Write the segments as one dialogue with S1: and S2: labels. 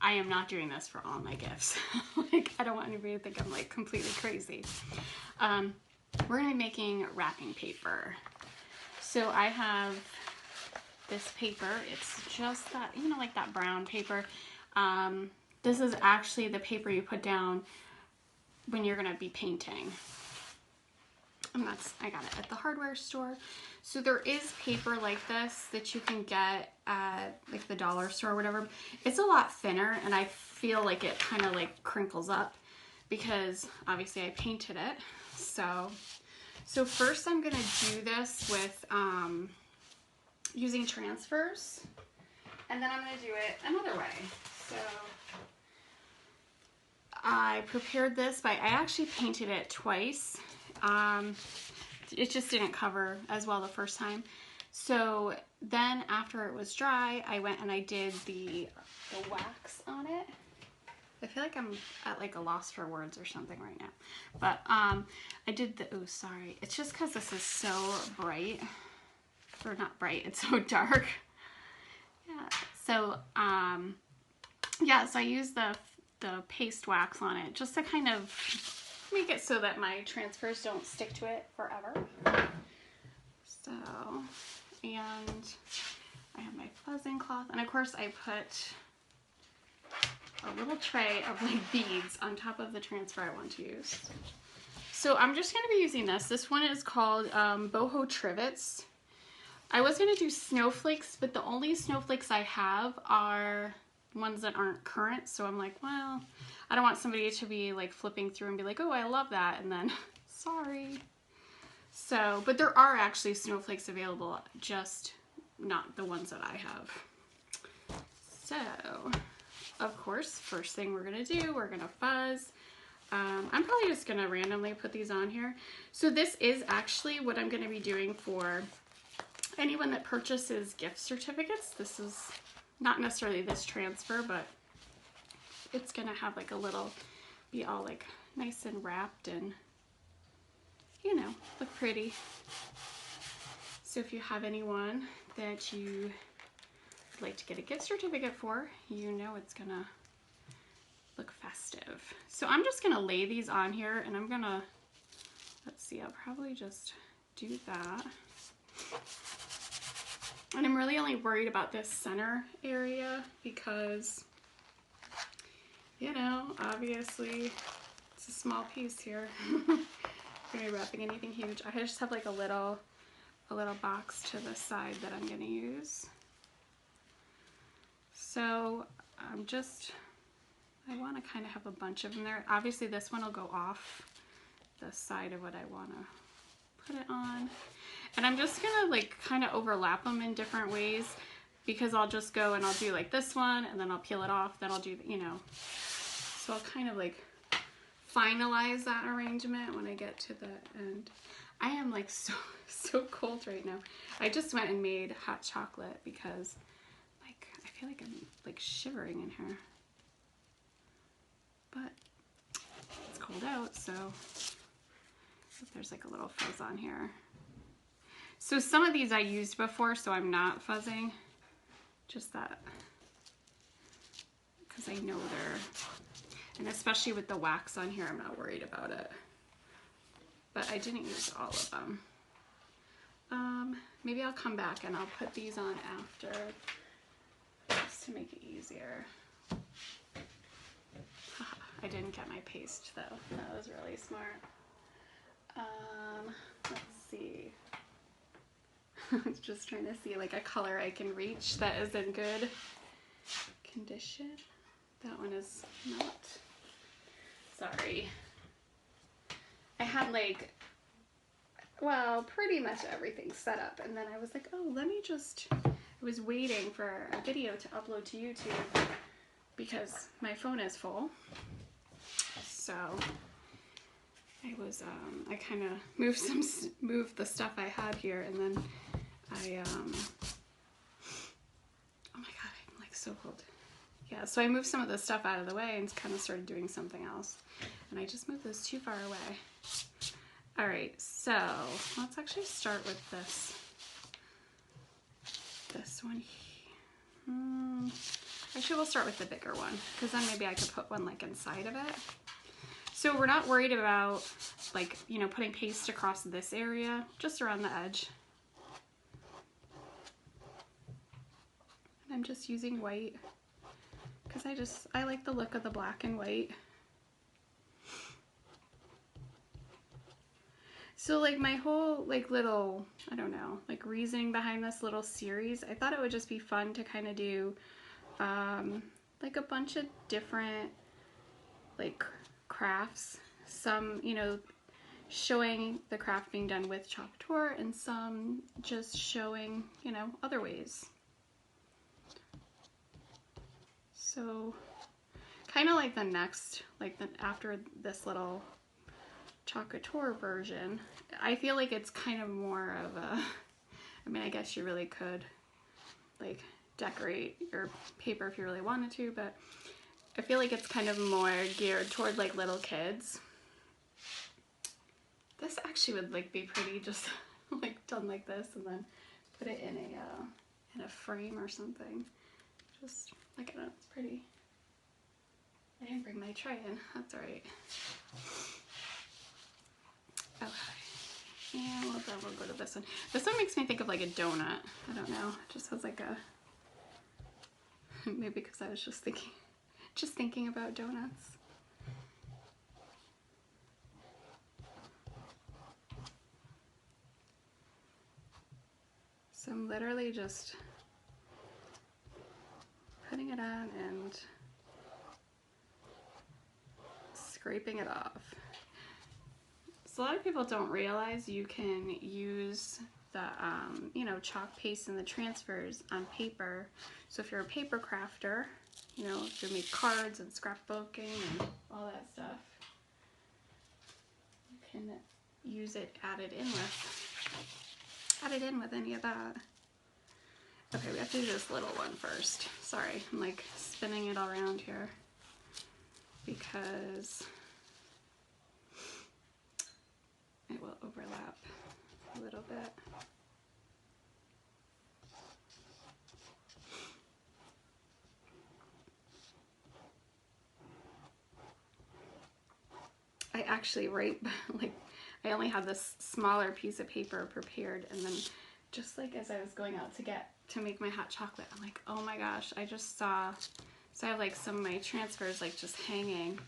S1: I am not doing this for all my gifts. Like, I don't want anybody to think I'm like completely crazy. We're gonna be making wrapping paper. So I have this paper. It's just that, you know, like that brown paper. This is actually the paper you put down when you're gonna be painting. And I got it at the hardware store. So there is paper like this that you can get at like the dollar store or whatever. It's a lot thinner, and I feel like it kind of like crinkles up because obviously I painted it. So first I'm gonna do this with using transfers, and then I'm gonna do it another way. So I prepared this I actually painted it twice. It just didn't cover as well the first time. So then after it was dry, I went and I did the wax on it. I feel like I'm at like a loss for words or something right now. But I did the, oh sorry, it's just because this is so bright. Or not bright, it's so dark. Yeah, so yeah, so I used the paste wax on it just to kind of make it so that my transfers don't stick to it forever. So, and I have my fuzzing cloth, and of course I put a little tray of like beads on top of the transfer I want to use. So I'm just going to be using this. This one is called Boho Trivets. I was going to do snowflakes, but the only snowflakes I have are ones that aren't current, so I'm like, well, I don't want somebody to be like flipping through and be like, oh, I love that, and then sorry. So, but there are actually snowflakes available, just not the ones that I have. So, of course, first thing we're gonna do, we're gonna fuzz. I'm probably just gonna randomly put these on here. So this is actually what I'm gonna be doing for anyone that purchases gift certificates. This is not necessarily this transfer, but it's gonna have like a little, be all like nice and wrapped and, you know, look pretty. So if you have anyone that you would like to get a gift certificate for, you know it's gonna look festive. So I'm just gonna lay these on here, and I'm gonna, let's see, I'll probably just do that. And I'm really only worried about this center area because, you know, obviously it's a small piece here. I'm gonna be wrapping anything huge. I just have like a little box to the side that I'm gonna use. So I want to kind of have a bunch of them there. Obviously this one will go off the side of what I want to put it on. And I'm just gonna like kind of overlap them in different ways, because I'll just go and I'll do like this one, and then I'll peel it off, then I'll do, you know, so I'll kind of like finalize that arrangement when I get to the end. I am like so cold right now. I just went and made hot chocolate because like I feel like I'm like shivering in here, but it's cold out, so there's like a little fuzz on here. So some of these I used before, so I'm not fuzzing, just that, because I know they're, and especially with the wax on here, I'm not worried about it. But I didn't use all of them. Maybe I'll come back and I'll put these on after, just to make it easier. I didn't get my paste though. That was really smart. Let's see. I'm just trying to see like a color I can reach that is in good condition. That one is not. Sorry. I had like, well, pretty much everything set up, and then I was like, oh, let me just, I was waiting for a video to upload to YouTube because my phone is full. So I was, I kind of moved the stuff I had here, and then I, oh my god, I'm like so cold. Yeah, so I moved some of the stuff out of the way and kind of started doing something else. And I just moved those too far away. All right, so let's actually start with this one. Actually, we'll start with the bigger one because then maybe I could put one like inside of it. So we're not worried about like, you know, putting paste across this area, just around the edge. And I'm just using white because I like the look of the black and white. So like my whole like little, I don't know, like reasoning behind this little series, I thought it would just be fun to kind of do like a bunch of different like crafts. Some, you know, showing the craft being done with Couture and some just showing, you know, other ways. So kind of like the next, like after this little Couture version, I feel like it's kind of more of a, I mean, I guess you really could like decorate your paper if you really wanted to, but I feel like it's kind of more geared toward like little kids. This actually would like be pretty just like done like this and then put it in a frame or something. Just like, I don't know, it's pretty. I didn't bring my tray in, that's all right. Okay, and we'll go to this one. This one makes me think of like a donut. I don't know, it just has like a, maybe because I was just thinking about donuts. So I'm literally just putting it on and scraping it off. So a lot of people don't realize you can use the, you know, chalk paste and the transfers on paper. So if you're a paper crafter, you know, if you make cards and scrapbooking and all that stuff, you can use it, add it in with any of that. Okay, we have to do this little one first. Sorry, I'm like spinning it all around here because it will overlap a little bit. I actually like I only had this smaller piece of paper prepared, and then just like as I was going out to make my hot chocolate, I'm like, oh my gosh, I just saw, so I have like some of my transfers like just hanging,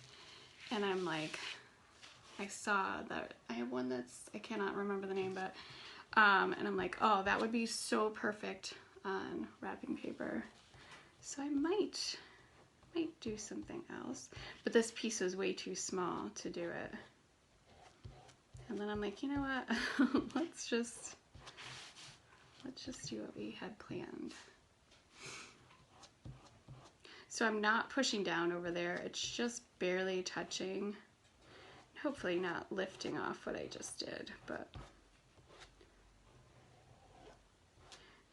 S1: and I'm like, I saw that I have one that's, I cannot remember the name, but and I'm like, oh, that would be so perfect on wrapping paper. So I might do something else, but this piece was way too small to do it. And then I'm like, you know what? let's just do what we had planned. So I'm not pushing down over there. It's just barely touching. Hopefully not lifting off what I just did, but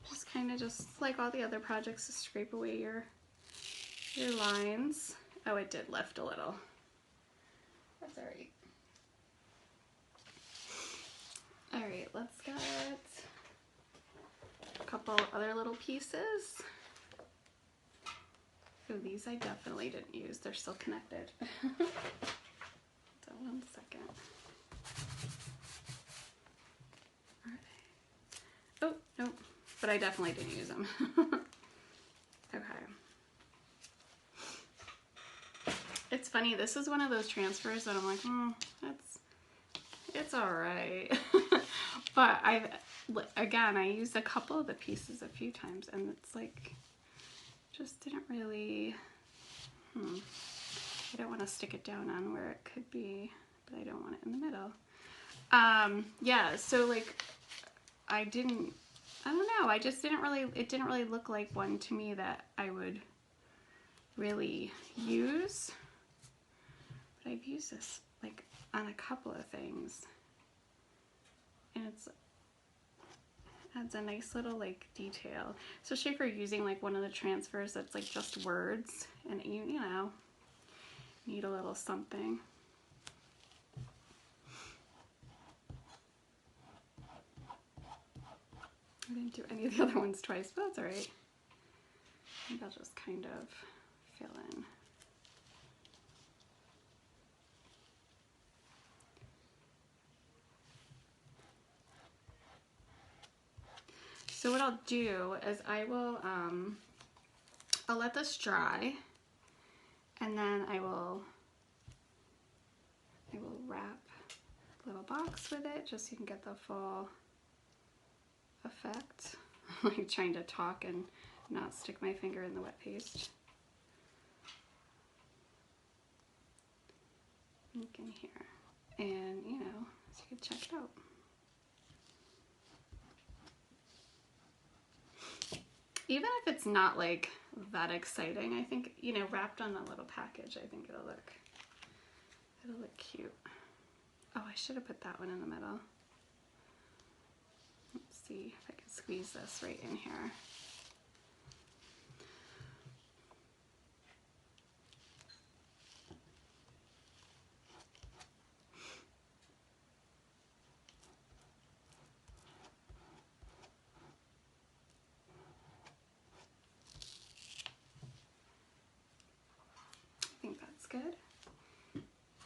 S1: just kind of just like all the other projects, to scrape away your lines. Oh, it did lift a little. That's all right. All right, let's get a couple other little pieces. Oh, these I definitely didn't use. They're still connected. So 1 second. All right. Oh, no, but I definitely didn't use them. Okay. It's funny, this is one of those transfers that I'm like, it's all right. But again, I used a couple of the pieces a few times, and it's like, just didn't really, I don't want to stick it down on where it could be, but I don't want it in the middle. Yeah, so like, I don't know, I just didn't really, it didn't really look like one to me that I would really use. But I've used this like on a couple of things, and it adds a nice little like detail, especially if you're using like one of the transfers that's like just words, and you know, need a little something. I didn't do any of the other ones twice, but that's all right. I think I'll just kind of fill in. So what I'll do is I'll let this dry, and then I will wrap a little box with it just so you can get the full effect. I'm like trying to talk and not stick my finger in the wet paste. Look in here, and you know, so you can check it out. Even if it's not like that exciting, I think, you know, wrapped on a little package, I think it'll look cute. Oh, I should have put that one in the middle. Let's see if I can squeeze this right in here. I think that's good.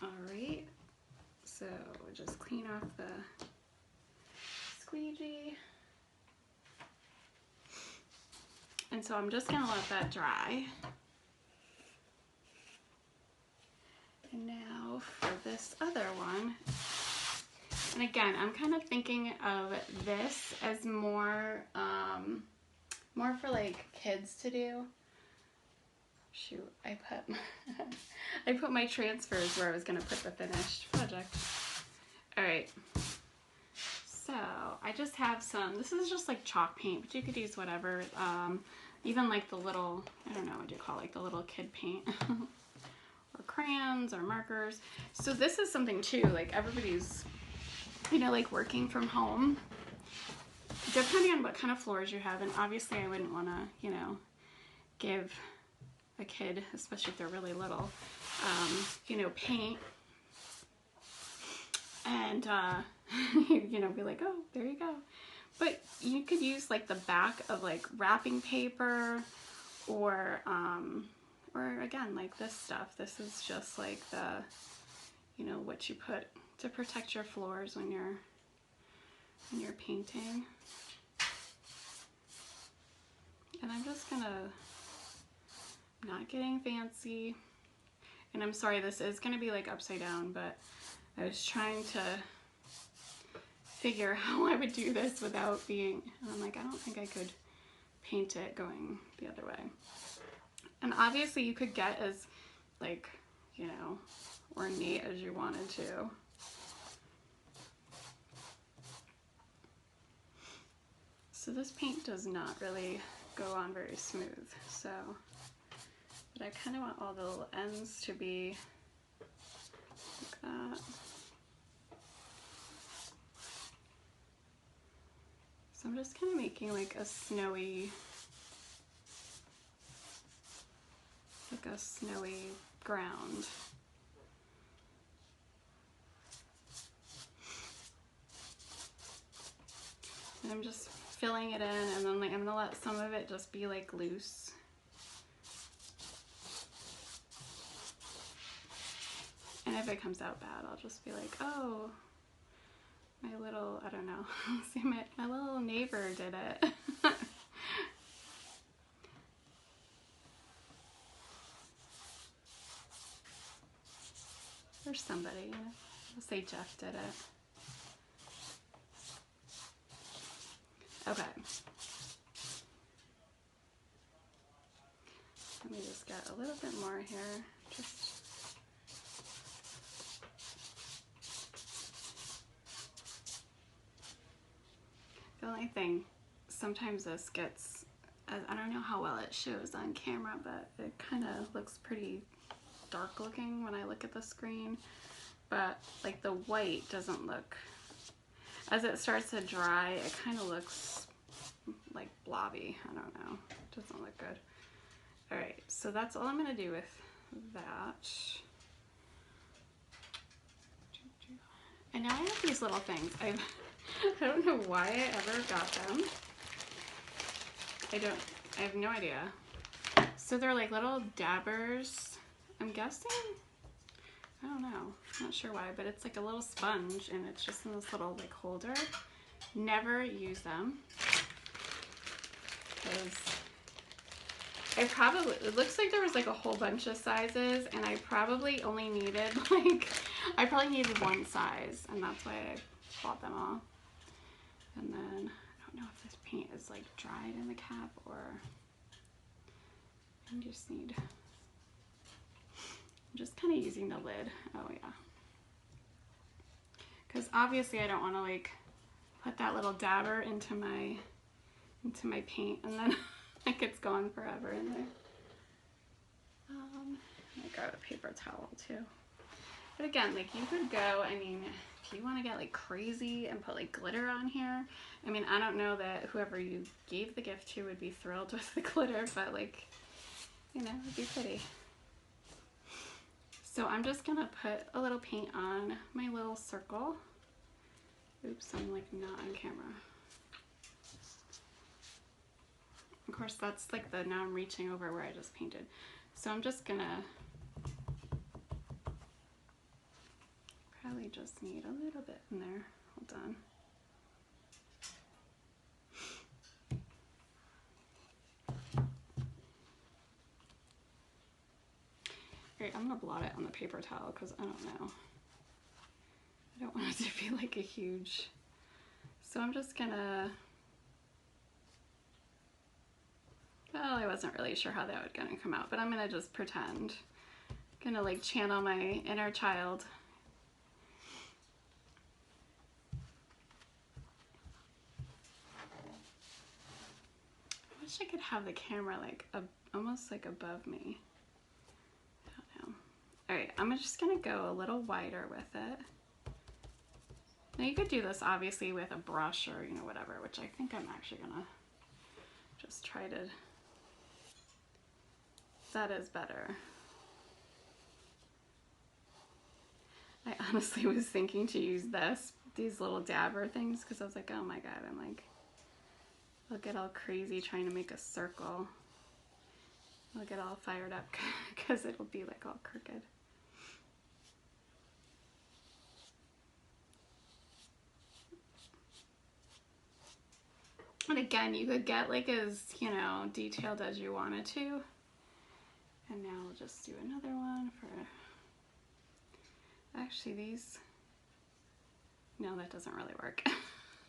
S1: All right, so we'll just clean off the squeegee. And so I'm just gonna let that dry. And now for this other one, and again, I'm kind of thinking of this as more for like kids to do. Shoot, I put my transfers where I was gonna put the finished project. All right, so I just have some, this is just like chalk paint, but you could use whatever, even like the little, I don't know what you call it, like the little kid paint, or crayons or markers. So this is something too, like everybody's, you know, like working from home, depending on what kind of floors you have, and obviously I wouldn't want to, you know, give a kid, especially if they're really little, you know, paint and, you know, be like, oh, there you go. But you could use like the back of like wrapping paper, or again, like this stuff. This is just like the, you know, what you put to protect your floors when you're painting. And I'm just gonna, not getting fancy, and I'm sorry this is gonna be like upside down, but I was trying to figure how I would do this without being, and I'm like, I don't think I could paint it going the other way. And obviously you could get as like, you know, ornate as you wanted to. So this paint does not really go on very smooth, so, but I kind of want all the little ends to be like that. So I'm just kind of making like a snowy ground. And I'm just filling it in, and then like I'm gonna let some of it just be like loose. And if it comes out bad, I'll just be like, oh, my little, I don't know, see my little neighbor did it. Or somebody, you know, we'll say Jeff did it. Okay. Let me just get a little bit more here. Just the only thing, sometimes this gets, I don't know how well it shows on camera, but it kind of looks pretty dark looking when I look at the screen. But like the white doesn't look, as it starts to dry, it kind of looks like blobby. I don't know, it doesn't look good. All right, so that's all I'm gonna do with that. And now I have these little things. I don't know why I ever got them. I have no idea. So they're like little dabbers. I'm guessing, I don't know, I'm not sure why, but it's like a little sponge and it's just in this little like holder. Never use them because it looks like there was like a whole bunch of sizes and I probably only needed I probably needed one size and that's why I bought them all. And then I don't know if this paint is like dried in the cap or I just need, I'm just kind of using the lid. Oh yeah. Because obviously I don't want to like put that little dabber into my paint and then like it's gone forever in there. I grab a paper towel too. But again, like you could go, I mean, if you want to get like crazy and put like glitter on here, I mean, I don't know that whoever you gave the gift to would be thrilled with the glitter, but like, you know, it'd be pretty. So I'm just gonna put a little paint on my little circle. Oops, I'm like not on camera. Of course, that's like the, now I'm reaching over where I just painted. So I'm just gonna probably just need a little bit in there. Hold on. Alright, I'm gonna blot it on the paper towel because I don't know. I don't want it to be like a huge, so I'm just gonna, well, I wasn't really sure how that was gonna come out, but I'm gonna just pretend. I'm gonna like channel my inner child. I wish I could have the camera like almost like above me. I don't know. Alright, I'm just gonna go a little wider with it. Now you could do this obviously with a brush or, you know, whatever, which I think I'm actually gonna just try to, that is better. I honestly was thinking to use these little dabber things because I was like, oh my god, I'm like, I'll get all crazy trying to make a circle. I'll get all fired up because it'll be like all crooked. And again, you could get like as, you know, detailed as you wanted to. And now we'll just do another one for, actually these, no, that doesn't really work.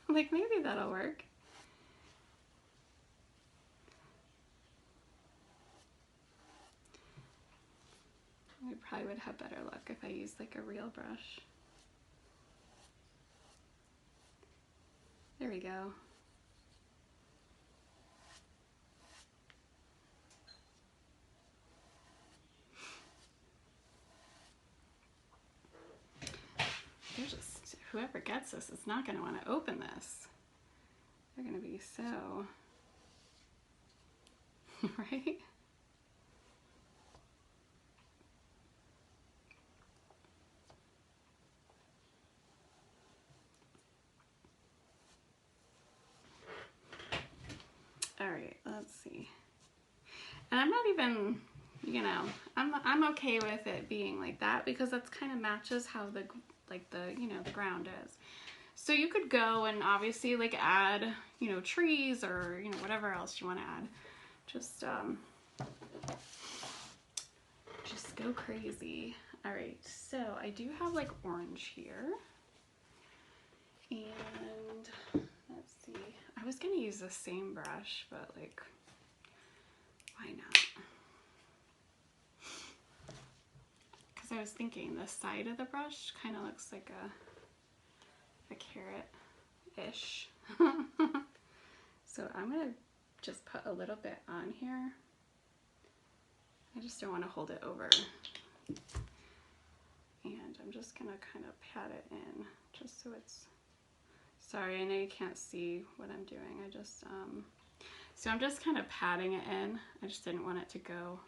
S1: Like maybe that'll work. I probably would have better luck if I used like a real brush. There we go. They're just, whoever gets this is not going to want to open this. They're going to be so, right? All right, let's see. And I'm not even, you know, I'm okay with it being like that because that's kind of matches how the, like the, you know, the ground is. So you could go and obviously like add, you know, trees or, you know, whatever else you want to add. Just go crazy. All right, so I do have like orange here. And let's see, I was gonna use the same brush, but like, why not? Because I was thinking the side of the brush kind of looks like a carrot-ish. So I'm gonna just put a little bit on here. I just don't want to hold it over. And I'm just gonna kind of pat it in just so it's, sorry, I know you can't see what I'm doing. I just, so I'm just kind of patting it in. I just didn't want it to go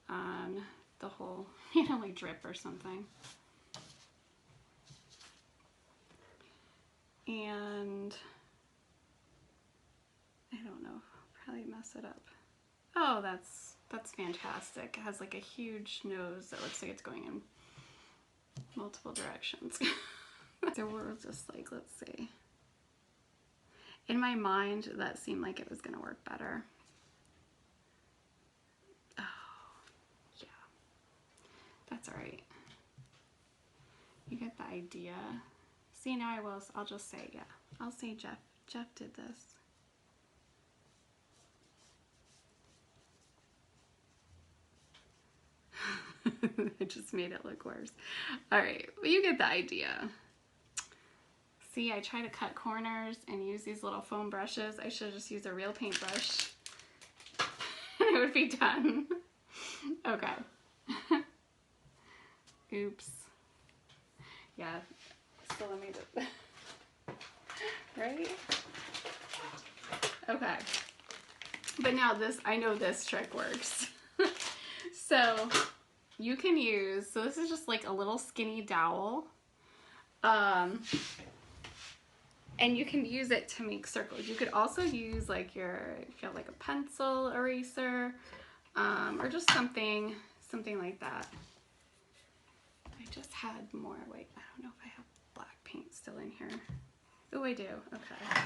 S1: on the whole, you know, like drip or something. And I don't know, probably mess it up. Oh, that's fantastic. It has like a huge nose that looks like it's going in multiple directions. So we're just like, let's see. In my mind, that seemed like it was gonna work better. Oh, yeah. That's all right. You get the idea. See, now I'll just say, yeah. I'll say Jeff did this. I just made it look worse. All right, well, you get the idea. See, I try to cut corners and use these little foam brushes. I should just use a real paintbrush and it would be done. Okay. Oops. Yeah, still let me do it. Right? Okay. But now this, I know this trick works. So you can use, so this is just like a little skinny dowel. And you can use it to make circles. You could also use like if you have like a pencil eraser, or just something like that. I just had more, wait, I don't know if I have black paint still in here. Oh, I do, okay.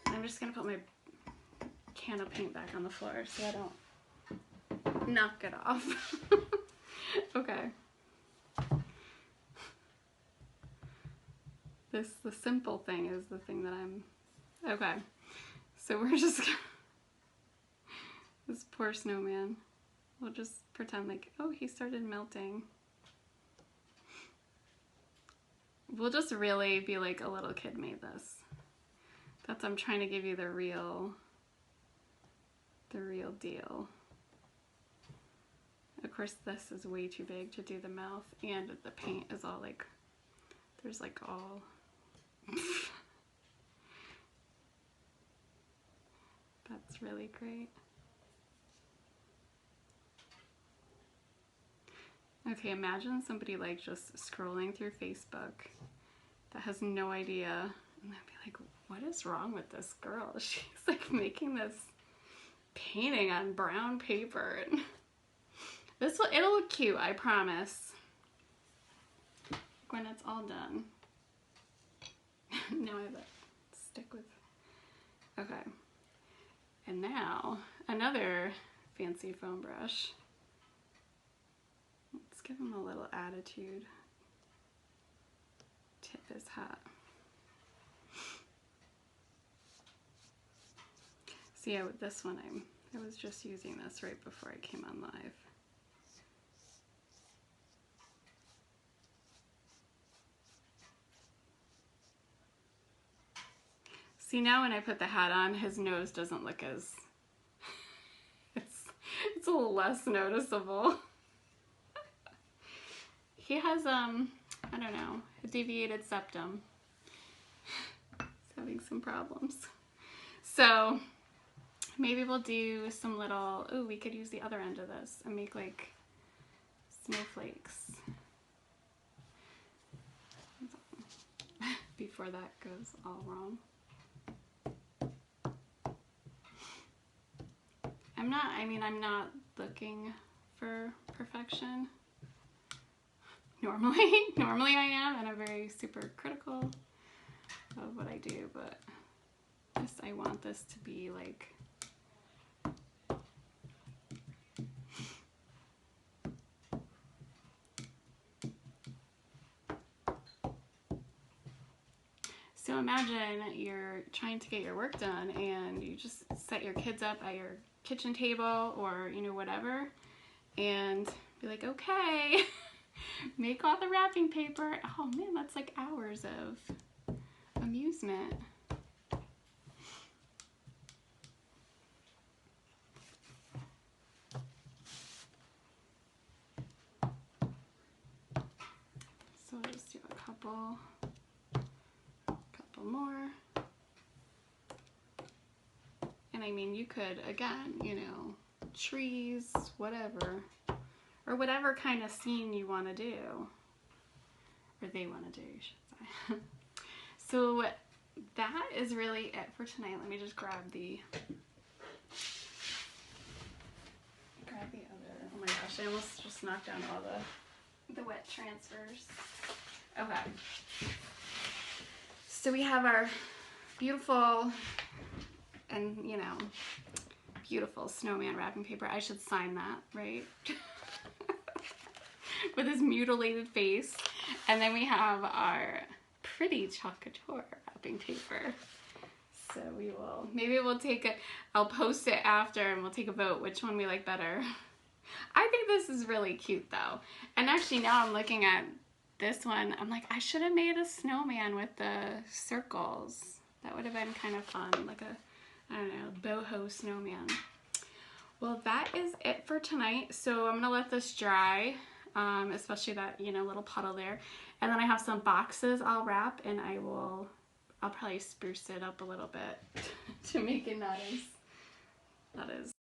S1: And I'm just gonna put my can of paint back on the floor so I don't knock it off. Okay. The simple thing is the thing that okay. So we're just, this poor snowman. We'll just pretend like, oh, he started melting. We'll just really be like a little kid made this. I'm trying to give you the real deal. Of course, this is way too big to do the mouth, and the paint is all like, there's like all, that's really great. Okay, imagine somebody like just scrolling through Facebook that has no idea, and they'd be like, what is wrong with this girl? She's like making this painting on brown paper. And it'll look cute, I promise, when it's all done. Now I have to stick with, okay. And now, another fancy foam brush. Let's give him a little attitude. Tip his hat. See, with this one, I was just using this right before I came on live. See, now when I put the hat on, his nose doesn't look as, it's a little less noticeable. He has, I don't know, a deviated septum. He's having some problems. So maybe we'll do some little, oh, we could use the other end of this and make like snowflakes. Before that goes all wrong. I'm not looking for perfection. Normally I am, and I'm very super critical of what I do, but I want this to be like, so imagine you're trying to get your work done and you just set your kids up at your kitchen table or, you know, whatever, and be like, okay, make all the wrapping paper. Oh man, that's like hours of amusement. So I'll just do a couple more. And I mean, you could, again, you know, trees, whatever, or whatever kind of scene you want to do, or they want to do, you should say. So that is really it for tonight. Let me just grab the gosh, I almost just knocked down all the wet transfers. Okay. So we have our beautiful and, you know, beautiful snowman wrapping paper. I should sign that, right? With his mutilated face. And then we have our pretty Couture wrapping paper. So we will, maybe we'll take a, I'll post it after and we'll take a vote which one we like better. I think this is really cute though. And actually now I'm looking at this one, I'm like, I should have made a snowman with the circles. That would have been kind of fun, like a, I don't know, boho snowman. Well, that is it for tonight. So I'm gonna let this dry, especially that, you know, little puddle there. And then I have some boxes I'll wrap, and I'll probably spruce it up a little bit to make it not as